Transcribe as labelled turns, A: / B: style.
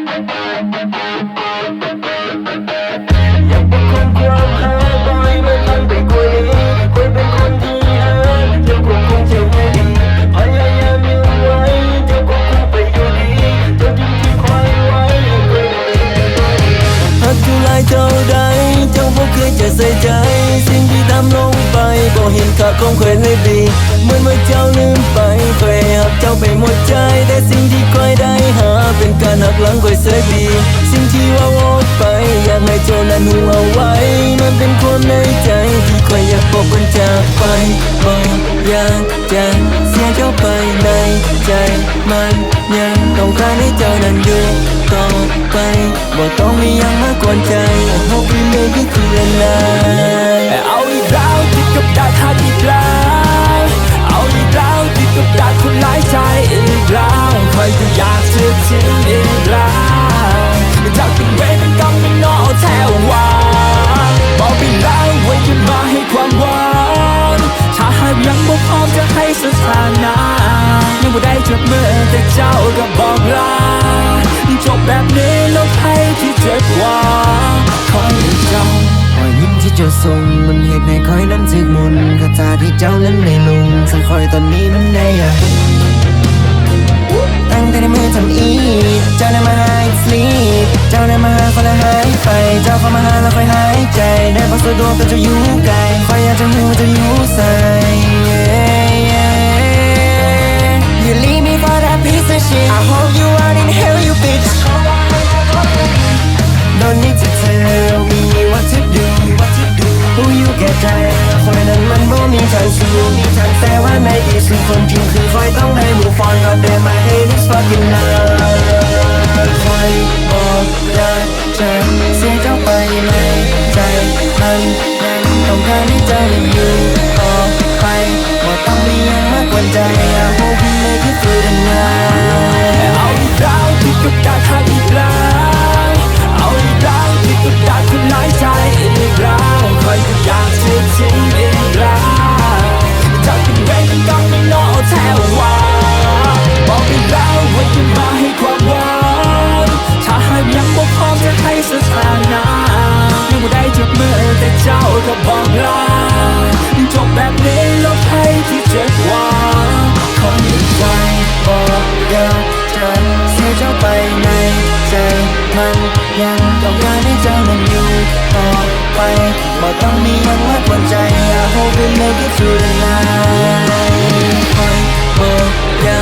A: อยากเป็นคนความหาบ่อยมันทันไปกว่านี้คอยเป็นคนที่หายังคงเจ็บไม่ดีพยายามยังไว้เจ้าก็คงไปอยู่ดีเจ้าทิ้งที่คอยไว้เคยเป็นตัวดีหากเท่าไรเท่าใดเจ้าบ่เคยจะใส่ใจสิ่งที่ทำลงไปบ่เห็นค่าของเคยเลยดีเหมือนว่าเจ้าลืมไปเคยหักเจ้าไปหมดใจแต่สิ่งที่คอยได้หาเป็นการหักหลังคอยเสียดีสิ่งที่ว่าโอดไปอยากให้เจ้านั้นหูเอาไว้มันเป็นความในใจที่คอยอยากบอกมันจากไปบอกอยากจะเสียเจ้าไปในใจมันยังต้องการให้เจ้านั้นอยู่ต่อไปบ่ต้องมียังมากวนใจ I hope we make it through the night เอาอีกแล้วติดกับดักหักอีกแล้วเอาอีกแล้วติดกับดักคนหลายใจอีกแล้วใครก็อยากจะทิ้งอีกแล้วจากเป็นเวรเป็นกรรมเป็นนอแถววานบอกไปแล้วว่าอย่ามาให้ความหวังถ้าหากยังบ่พร้อมจะให้สถานะยังบ่ได้จับมือแต่เจ้าก็บอกลาจบแบบนี้ลบให้ที่เจ็บกว่าคอยเจ้ารอยยิ้มที่เจ้าส่งมันเหตุให้คอยนั้นสึกมุนคาถาที่เจ้านั้นในลุงสังคอยตอนนี้มันได้อะตั้งแต่ในมือทำอีเจ้าได้มาหายสลีปเจ้าได้มาหาคนละหายไปเจ้าเข้ามาหาแล้วคอยหายใจได้พอสะดวกแต่จะอยู่ไกลคอยอยากจะหูจะอยู่ใส่ You leave me for that piece of shit I hope you out in hell you bitch Don't need to tell me what to do Who you get ใจคนนั้นมันบ่มีทางสู้แต่ว่าในที่สุดคนจริงคือคอยต้องได้ move on God damn I hate this fucking love คอยบอกอยากจะเสียเจ้าไปในใจมันยังต้องการให้เจ้ายังอยู่ต่อไปบ่ต้องมียังมากกว่าใจ I hope we make it through the night เอาอีกแล้วที่กับดักหักอีกแล้วเอาอีกแล้วที่กับดักคนหลายใจอีกแล้วคอยก็อยากจะทิ้งอีกแล้วจากเป็นเวรเป็นกรรมไม่นอแถววานบอกไปแล้วว่าอย่ามาให้ความหวังถ้าหากยังบ่พร้อมจะให้สถานะยังบ่ได้จับมือแต่เจ้าก็บอกลาจบแบบนี้ลบให้ที่เจ็บกว่าคอยใจบอกอยากจะเสียเจ้าไปในใจมันยังต้องการให้เจ้านั้นอยู่ต่อไปบ่ต้องมียังมากกว่าใจ I hope we make it through the night คอยบอกอยาก